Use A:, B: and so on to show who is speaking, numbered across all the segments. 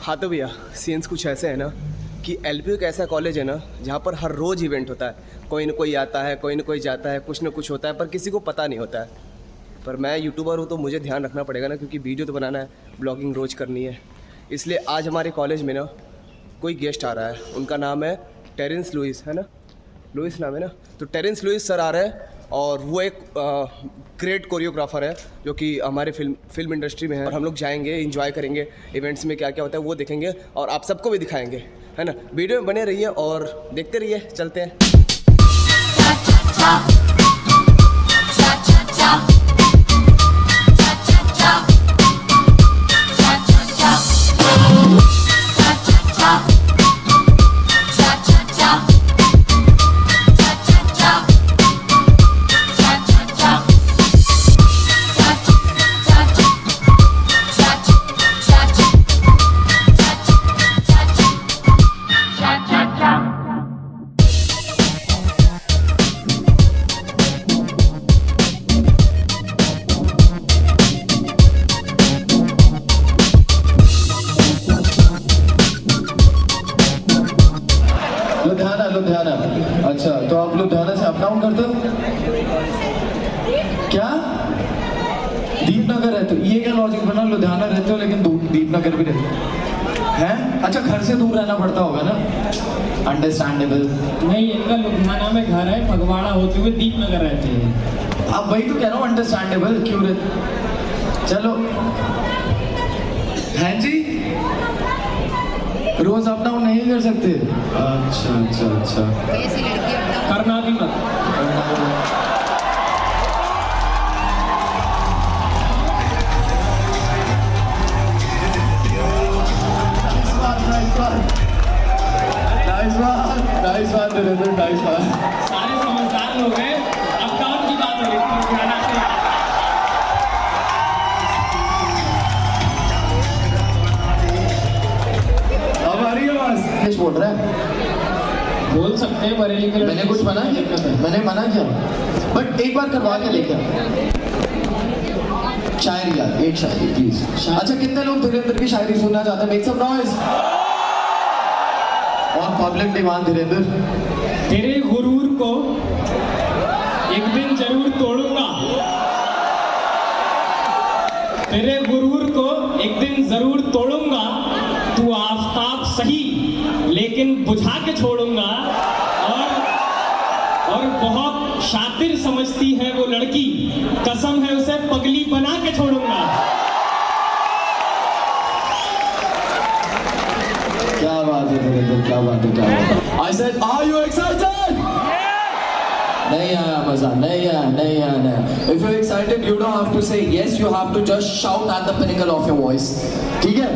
A: हाँ तो भैया सीन्स कुछ ऐसे है ना कि एलपीयू एक ऐसा कॉलेज है ना जहाँ पर हर रोज़ इवेंट होता है। कोई ना कोई आता है, कोई ना कोई जाता है, कुछ ना कुछ होता है, पर किसी को पता नहीं होता है। पर मैं यूट्यूबर हूँ तो मुझे ध्यान रखना पड़ेगा ना, क्योंकि वीडियो तो बनाना है, ब्लॉगिंग रोज़ करनी है। इसलिए आज हमारे कॉलेज में ना कोई गेस्ट आ रहा है। उनका नाम है टेरेंस लुइस, है ना? लुइस नाम है ना? तो टेरेंस लुइस सर आ रहे हैं और वो एक ग्रेट कोरियोग्राफर है जो कि हमारे फिल्म इंडस्ट्री में है। और हम लोग जाएंगे, एंजॉय करेंगे, इवेंट्स में क्या क्या होता है वो देखेंगे और आप सबको भी दिखाएंगे, है ना? वीडियो में बने रहिए और देखते रहिए। चलते हैं।
B: लुधियाना। अच्छा, तो आप लुधियाना से अप डाउन करते हो क्या? दीपनगर रहते हो? ये क्या लॉजिक बना? लुधियाना रहते हो लेकिन दीपनगर भी रहते हो हैं? अच्छा, घर से दूर रहना पड़ता होगा ना? अंडरस्टैंडेबल।
C: नहीं, इनका लुधियाना में घर है, फगवाड़ा होते हुए दीपनगर रहते हैं।
B: अब वही तो कह रहा हूँ, अंडरस्टैंडेबल क्यों रहते। चलो हैं जी, रोज अप डाउन नहीं कर सकते? अच्छा अच्छा अच्छा,
C: करना भी मत।
B: नाइस बात नाइस बात।
C: सारे समझदार लोग हैं। अप डाउन की बात हो रही थी लुधियाना से।
B: अब आ रही है आवाज? कुछ बोल रहा है?
C: बोल सकते हैं बरेली के।
B: मैंने कुछ मना किया? मैंने मना किया, बट एक बार करवा के लेके शायरी यार, एक शायरी प्लीज। अच्छा, कितने लोग धीरेन्द्र की शायरी सुनना चाहते हैं? Make some noise. और पब्लिक डिमांड धीरेन्द्र।
C: तेरे गुरूर को एक दिन जरूर तोड़ूंगा, तेरे गुरूर को एक दिन जरूर तोड़ूंगा। तू आफताब सही लेकिन बुझा के छोड़ूंगा। और बहुत शातिर समझती है वो लड़की, कसम है उसे पगली बना के छोड़ूंगा।
B: क्या बात है धीरेन्द्र, क्या बात है, क्या बात है। I said, are you excited? नहीं आया मजा, नहीं आया। If you're excited, you don't have to say yes. You have to just shout at the pinnacle of your voice. ठीक है?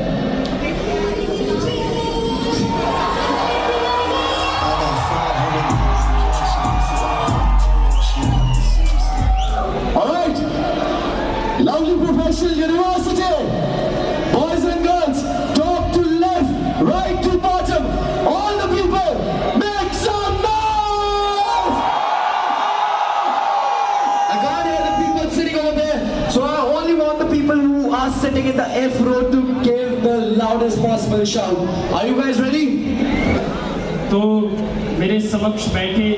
B: Alright, lovely professional university, boys and girls, top to left, right to bottom, all the people, make some noise! I can't hear the people sitting over there, so I only want the people who are sitting in the F row to give the loudest possible shout. Are you guys ready?
C: तो मेरे समक्ष बैठे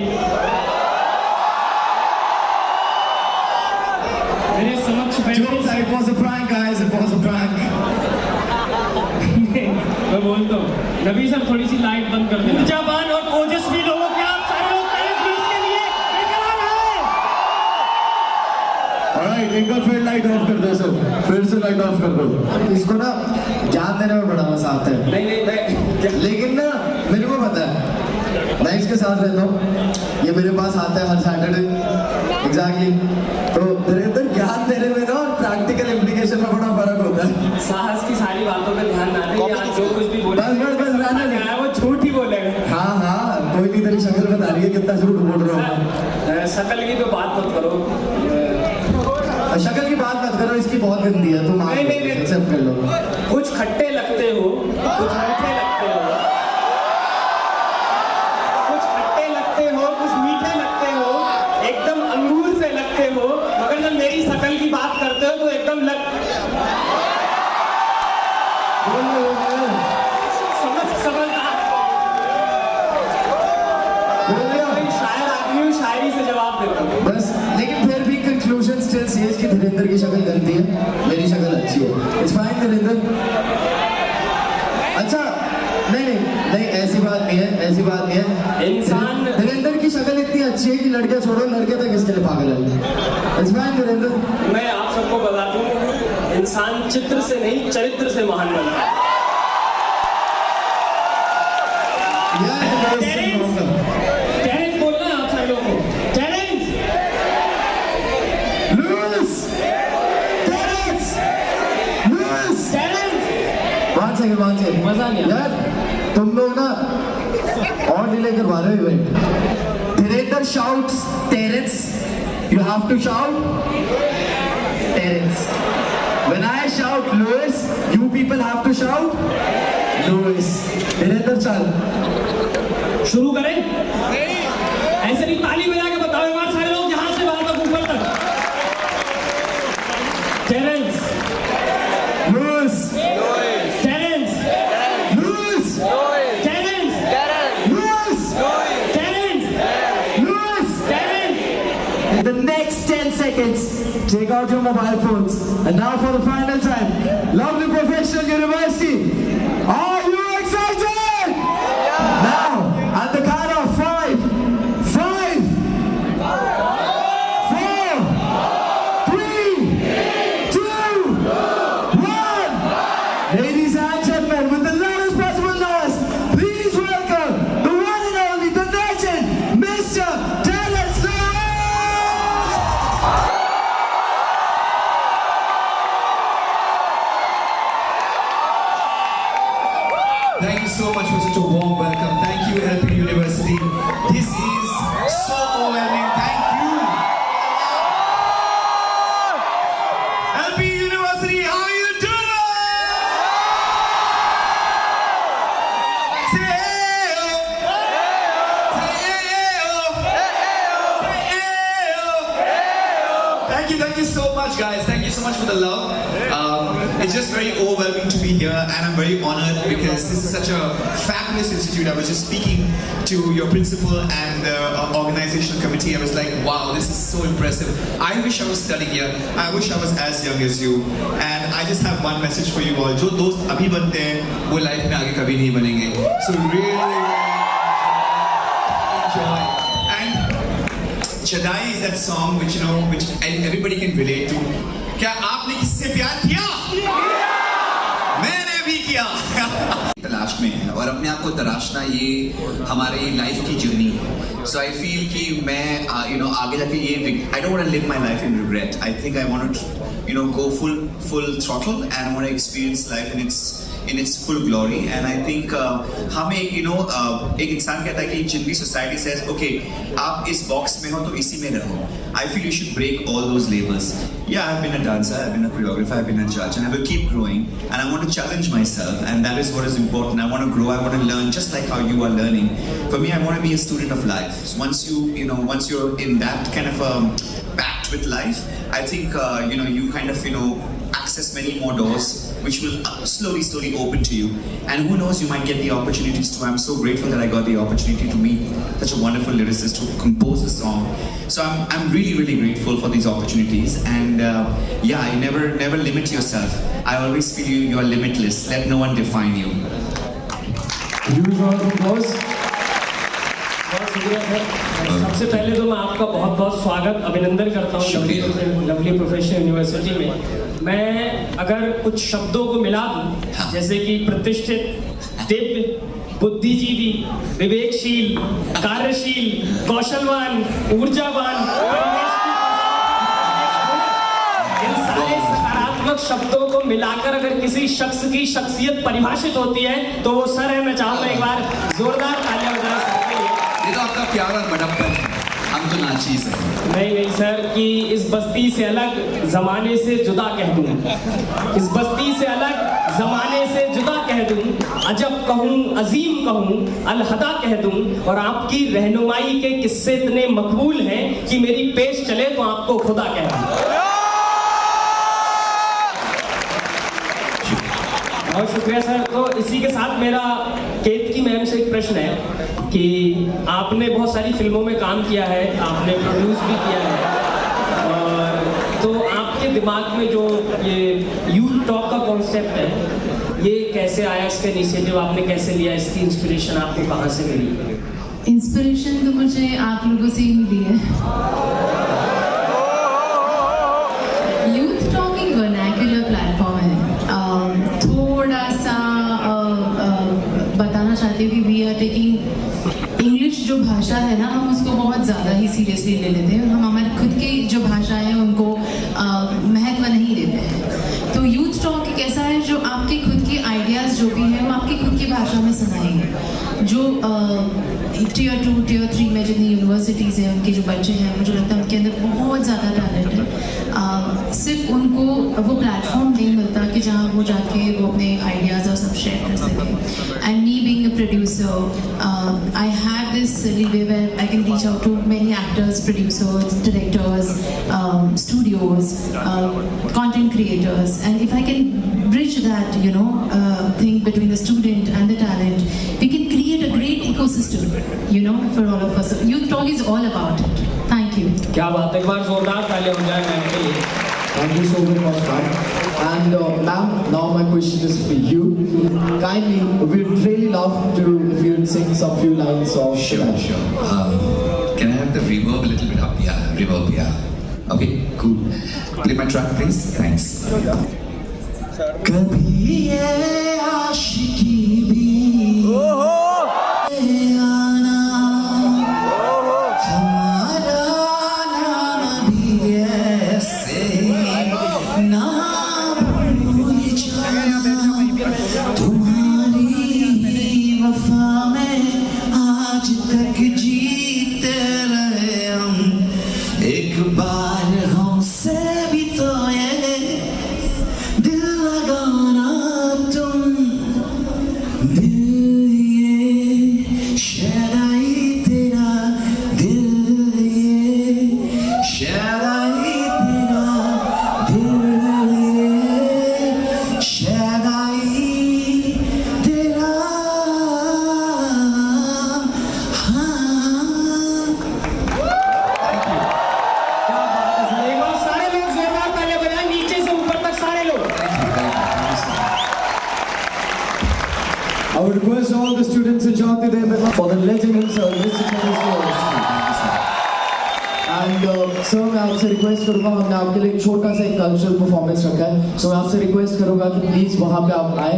B: It was a prank, guys. It was a prank.
C: मैं बोलता हूँ, नबी sir थोड़ी सी light बंद कर देना। ऊर्जावान और ओजस्वी लोगों के आप सारे लोग के लिए बेकरार हैं।
B: Alright, एक बार फिर लाइट ऑफ कर दो सर, फिर से लाइट ऑफ कर दो। इसको ना ज्ञान देने में बड़ा मजा आता है। नहीं, लेकिन ना मेरे को पता है, मैं इसके साथ रहता हूँ, ये मेरे पास आता है हर सैटरडे। एग्जैक्टली। तो धीरेन्द्र, ज्ञान देने में ना प्रैक्टिकल इम्प्लीकेशन में बड़ा फर्क होता है।
C: साहस की सारी बातों पे ध्यान ना दें, आज जो कुछ भी बोले
B: बस रहने दे।
C: वो झूठ ही बोलेगा।
B: हाँ, कोई नहीं, तेरी शक्ल बता रही है कितना झूठ बोल रहा हूँ।
C: शकल की तो बात मत करो।
B: शक्ल की बात मत करो, इसकी बहुत गंदी है। तुम
C: नहीं,
B: एक्सेप्ट कर लो।
C: कुछ खट्टे लगते हो, कुछ मीठे लगते हो, कुछ खट्टे लगते हो, कुछ मीठे लगते हो, एकदम अंगूर से लगते हो, मगर जब मेरी शकल की बात करते हो तो एकदम मैं शायर आदमी हूँ, शायरी से जवाब देता हूँ।
B: बस, लेकिन फिर भी कंक्लूजन स्टिल सेज कि धीरेंद्र की शक्ल गंदी है, मेरी शक्ल अच्छी है। It's fine Dhirendra. अच्छा, नहीं ऐसी बात नहीं है, ऐसी बात नहीं है।
C: इंसान
B: धीरेंद्र की शक्ल इतनी अच्छी है कि लड़के छोड़ो, लड़के तक इसके लिए पागल है। It's fine Dhirendra.
C: मैं आप सबको बता दूं, इंसान चित्र से नहीं चरित्र से महान बनता है। टेरेंस बोलना है आप सब लोगों को। Terence,
B: Louis, Terence, Louis.
C: Terence.
B: 1 second
C: मजा नहीं आया।
B: यार तुम लोग ना और डिले करवा रहे हो event. Dhirendra shouts Terence, you have to shout Terence. When I shout Lewis, you people have to shout Lewis. Dhirendra चल
C: शुरू करें? ऐसे नहीं, ताली बजा के बताओ एक बार सारे लोग, जहां से वहां तक, ऊपर तक। Terence,
B: Lewis,
C: Terence,
B: Lewis,
C: Terence,
B: Lewis,
C: Terence,
B: Lewis.
C: Terence.
B: In the next 10 seconds, take out your mobile phones. And now for the final time, Lovely Professional University. Are you excited? Now, at the count of 5, 4, 3, 2, 1. Ladies and gentlemen, with the loudest possible noise, please welcome the one and only, the legend, Mr. Terence Lewis!
D: Thank you so much for such a warm welcome. Thank you, LP University. This is so overwhelming. Thank you. LP University, how you doing? Say hey-o. Say hey-o. Say hey-o. Thank you so much, guys. Thank you so much for the love. It's just very overwhelming to be here, and I'm very honored because this is such a fabulous institute. I was just speaking to your principal and the organizational committee. I was like, wow, this is so impressive. I wish I was studying here. I wish I was as young as you. And I just have one message for you all. जो दोस्त अभी बनते हैं, वो life में आगे कभी नहीं बनेंगे. So really enjoy. And Chadai is that song which which everybody can relate to. क्या आपने किससे प्यार किया? मैंने भी किया. तलाश में है और अपने आप को तराशना ये हमारी लाइफ की जर्नी है. So I feel कि मैं आगे जाके ये I don't want to live my life in regret. I think I want to go full throttle and I want to experience life in its full glory. And I think हमें एक इंसान कहता है कि जिन भी society says okay आप इस box में हो तो इसी में रहो. I feel you should break all those labels. Yeah, I've been a dancer, I've been a choreographer, I've been a judge, and I will keep growing. And I want to challenge myself, and that is what is important. I want to grow, I want to learn, just like how you are learning. For me, I want to be a student of life. So once you're in that kind of pact with life, I think you kind of access many more doors, which will slowly open to you. And who knows, you might get the opportunities too. I'm so grateful that I got the opportunity to meet such a wonderful lyricist who composed a song. So I'm really grateful for these opportunities. And yeah, never limit yourself. I always feel you are limitless. Let no one define you.
B: Huge round of applause.
C: सबसे पहले तो मैं आपका बहुत बहुत स्वागत अभिनंदन करता हूँ लवली प्रोफेशनल यूनिवर्सिटी में. मैं अगर कुछ शब्दों को मिला दूं, जैसे कि प्रतिष्ठित, दिव्य, बुद्धिजीवी, विवेकशील, कार्यशील, कौशलवान, ऊर्जावान, इन सारे सकारात्मक शब्दों को मिलाकर अगर किसी शख्स की शख्सियत परिभाषित होती है तो वो सर है. मैं चाहूँगा एक बार जोरदार तालियां बजाएं सबके लिए.
D: ये तो आपका प्यार और बड़प्पन है. हम तो नाचीज हैं.
C: नहीं सर, कि इस बस्ती से अलग जमाने से जुदा कह दूं, इस बस्ती से अलग जमाने से जुदा कह दूं, अजब कहूं, अजीम कहूं, अलहदा कह दूं, और आपकी रहनुमाई के किस्से इतने मकबूल हैं कि मेरी पेश चले तो आपको खुदा कह दूं. बहुत शुक्रिया सर। तो इसी के साथ मेरा केत की मैम से एक प्रश्न है कि आपने बहुत सारी फिल्मों में काम किया है, आपने प्रोड्यूस भी किया है, और तो आपके दिमाग में जो ये यूथ टॉक का कॉन्सेप्ट है, ये कैसे आया, इसका इनिशिएटिव आपने कैसे लिया, इसकी इंस्पिरेशन आपको कहाँ से मिली?
E: इंस्पिरेशन तो मुझे आप लोगों से ही मिली है। यूथ टॉक एक वर्नैक्युलर प्लेटफॉर्म है। थोड़ा सा बताना चाहती हूँ कि वी आर टेकिंग इंग्लिश जो भाषा है ना, हम उसको बहुत ज़्यादा ही सीरियसली ले लेते हैं। हम हमारे खुद की जो भाषा है उनको महत्व नहीं देते हैं। तो यूथ टॉक एक ऐसा है जो आपके खुद के आइडियाज़ जो भी हैं वो आपकी खुद की भाषा में सुनाएंगे। जो टियर 2 टियर 3 में जितनी यूनिवर्सिटीज़ हैं, उनके जो बच्चे हैं, मुझे लगता है उनके अंदर बहुत ज़्यादा टैलेंट है। सिर्फ उनको वो प्लेटफॉर्म नहीं मिलता कि जहाँ वो जाके वो अपने आइडियाज़ और सब शेयर कर सकें। And me being a producer, I have this leeway where I can reach out to many actors, producers, directors, studios, content creators, and if I can bridge that, thing between the student and the talent, we can create a great ecosystem, for all of us. Youth Talk is all about it. Thank you.
C: क्या बात है, एक बार जोरदार तालियां हो जाए ma'am के लिए।
B: Thank you so very much, ma'am. And ma'am, now my question is for you. Kindly, we'd really love to if you'd sing some few lines of
D: Sure. Can I have the reverb a little bit up? Yeah, reverb, yeah. Okay, cool. Play my track, please. Thanks. कभी ये आशिकी भी आना, हमारा नाम भी ऐसे ना भूल जाना, तुम्हारी वफा में आज तक जीते रहे हम, एक बार हमसे भी तो ये दिल लगाना तुम, दिल ये शहनाई तेरा, दिल ये शहनाई तेरा, दिल ये शहनाई तेरा, हाँ।
C: एक बार सारे लोग जोरदार तालियां बजाएं, नीचे से ऊपर तक सारे लोग।
B: I would request all the students in Jhanti Dev for the legend himself, Mr. University. And sir, मैं आपसे रिक्वेस्ट करूँगा, हमने आपके लिए एक छोटा सा एक कल्चरल परफॉर्मेंस रखा है, so मैं आपसे रिक्वेस्ट करूँगा कि प्लीज वहाँ पे आप आए,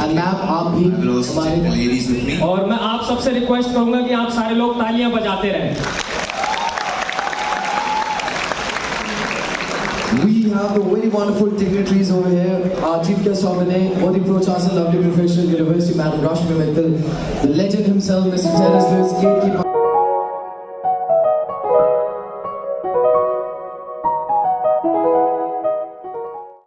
B: and मैम आप भी हमारे
D: ladies with me.
C: और मैं आप सबसे रिक्वेस्ट करूंगा कि आप सारे लोग तालियां बजाते रहें।
B: We have the very wonderful dignitaries over here. Our chief guest of the day, Modi Pro Chancellor, lovely professional University, Madam Rashmi Mittal, the legend himself, Mr. Dennis Lewis, gatekeeper.